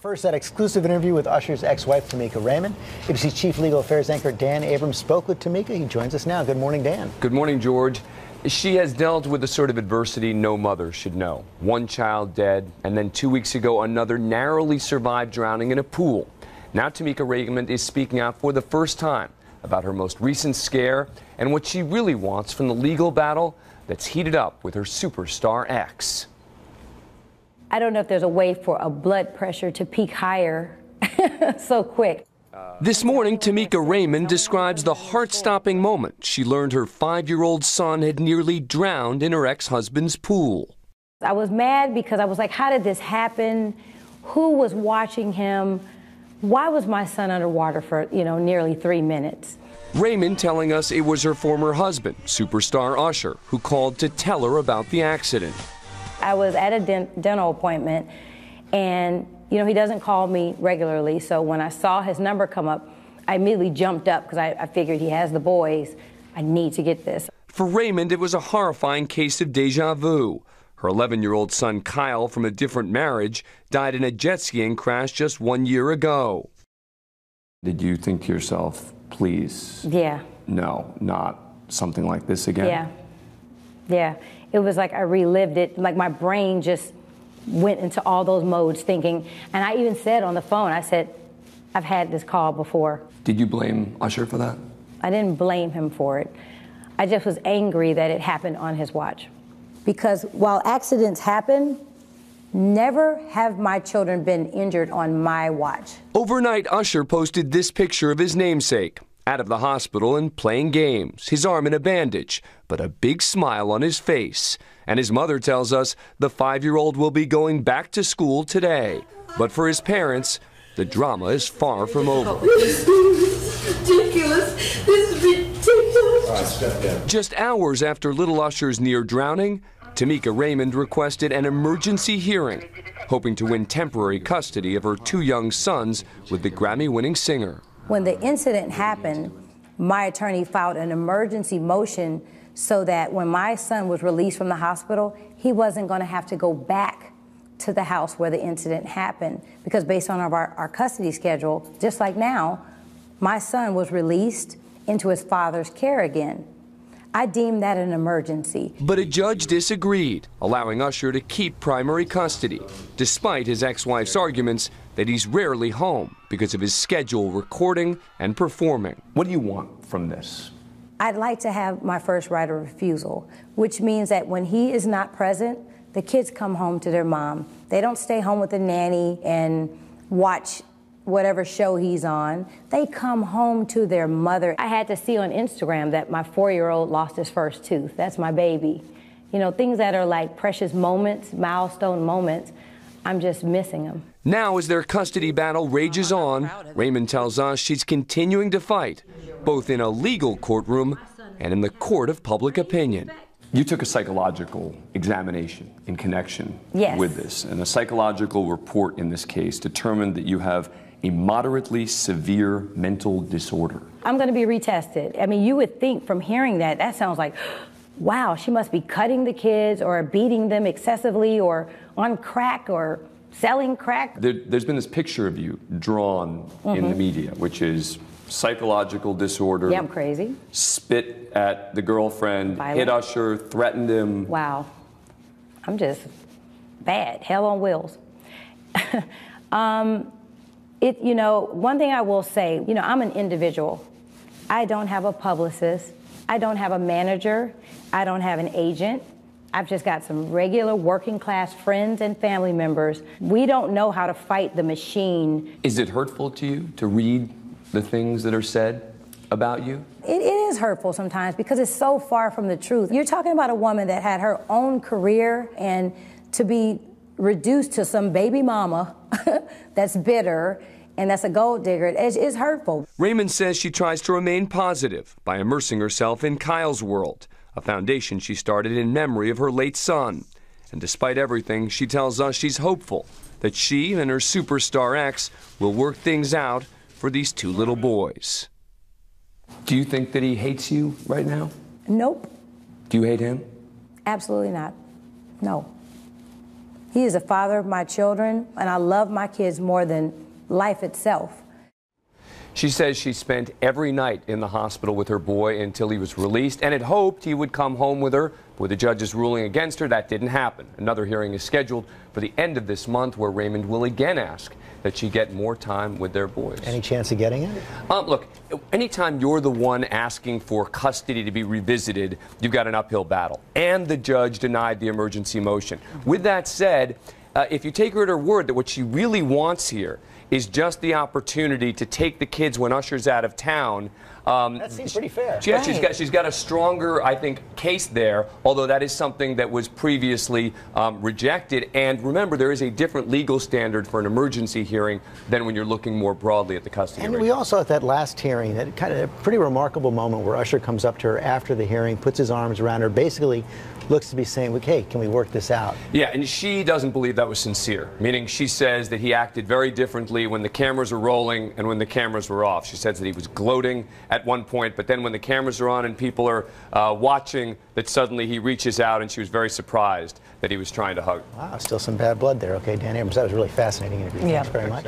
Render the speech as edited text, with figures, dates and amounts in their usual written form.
First, that exclusive interview with Usher's ex-wife, Tameka Raymond. ABC's chief legal affairs anchor Dan Abrams spoke with Tameka. He joins us now. Good morning, Dan. Good morning, George. She has dealt with the sort of adversity no mother should know. One child dead, and then 2 weeks ago, another narrowly survived drowning in a pool. Now Tameka Raymond is speaking out for the first time about her most recent scare and what she really wants from the legal battle that's heated up with her superstar ex. I don't know if there's a way for a blood pressure to peak higher so quick. This morning, Tameka Raymond describes the heart-stopping moment she learned her 5-year-old son had nearly drowned in her ex-husband's pool. I was mad because I was like, how did this happen? Who was watching him? Why was my son underwater for, nearly 3 minutes? Raymond telling us it was her former husband, superstar Usher, who called to tell her about the accident. I was at a dental appointment, and he doesn't call me regularly, so when I saw his number come up, I immediately jumped up because I figured he has the boys. I need to get this. For Raymond, it was a horrifying case of deja vu. Her 11-year-old son, Kyle, from a different marriage, died in a jet skiing crash just 1 year ago. Did you think to yourself, please? Yeah. No, not something like this again? Yeah. Yeah. It was like I relived it, like my brain just went into all those modes thinking, and I even said on the phone, I said, I've had this call before. Did you blame Usher for that? I didn't blame him for it. I just was angry that it happened on his watch. Because while accidents happen, never have my children been injured on my watch. Overnight, Usher posted this picture of his namesake, out of the hospital and playing games, his arm in a bandage, but a big smile on his face. And his mother tells us the 5-year-old will be going back to school today. But for his parents, the drama is far from over. This is ridiculous. This is ridiculous. Just hours after little Usher's near drowning, Tameka Raymond requested an emergency hearing, hoping to win temporary custody of her 2 young sons with the Grammy-winning singer. When the incident happened, my attorney filed an emergency motion so that when my son was released from the hospital, he wasn't going to have to go back to the house where the incident happened. Because based on our custody schedule, just like now, my son was released into his father's care again. I deemed that an emergency. But a judge disagreed, allowing Usher to keep primary custody, despite his ex-wife's arguments that he's rarely home because of his schedule recording and performing. What do you want from this? I'd like to have my first right of refusal, which means that when he is not present, the kids come home to their mom. They don't stay home with the nanny and watch whatever show he's on. They come home to their mother. I had to see on Instagram that my 4-year-old lost his first tooth. That's my baby. Things that are like precious moments, milestone moments, I'm just missing them. Now, as their custody battle rages on, Raymond tells us she's continuing to fight, both in a legal courtroom and in the court of public opinion. You took a psychological examination in connection with this, and a psychological report in this case determined that you have a moderately severe mental disorder. I'm going to be retested. I mean, you would think from hearing that sounds like, wow, she must be cutting the kids or beating them excessively or on crack or selling crack. There's been this picture of you drawn in the media, which is psychological disorder. Yeah, I'm crazy. Spit at the girlfriend, Violent. hit Usher, threatened him. Wow. I'm just bad. Hell on wheels. One thing I will say, I'm an individual. I don't have a publicist. I don't have a manager. I don't have an agent. I've just got some regular working class friends and family members. We don't know how to fight the machine. Is it hurtful to you to read the things that are said about you? It is hurtful sometimes because it's so far from the truth. You're talking about a woman that had her own career, and to be reduced to some baby mama that's bitter and that's a gold digger, it is hurtful. Raymond says she tries to remain positive by immersing herself in Kyle's world, a foundation she started in memory of her late son. And despite everything, she tells us she's hopeful that she and her superstar ex will work things out for these 2 little boys. Do you think that he hates you right now? Nope. Do you hate him? Absolutely not. No. He is a father of my children, and I love my kids more than life itself. She says she spent every night in the hospital with her boy until he was released and had hoped he would come home with her. With the judge's ruling against her, that didn't happen. Another hearing is scheduled for the end of this month where Raymond will again ask that she get more time with their boys. Any chance of getting it? Look, anytime you're the one asking for custody to be revisited, you've got an uphill battle. And the judge denied the emergency motion. With that said, if you take her at her word that what she really wants here is just the opportunity to take the kids when Usher's out of town. That seems pretty fair. Yeah, she's got a stronger, I think, case there, although that is something that was previously rejected. And remember, there is a different legal standard for an emergency hearing than when you're looking more broadly at the custody. And we also at that last hearing, that kind of a pretty remarkable moment where Usher comes up to her after the hearing, puts his arms around her, basically looks to be saying, hey, can we work this out? Yeah, and she doesn't believe that was sincere, meaning she says that he acted very differently when the cameras were rolling and when the cameras were off. She says that he was gloating at one point, but then when the cameras are on and people are watching, that suddenly he reaches out, and she was very surprised that he was trying to hug. Wow, still some bad blood there. Okay, Dan Abrams, that was a really fascinating interview. Yeah. Thanks very much.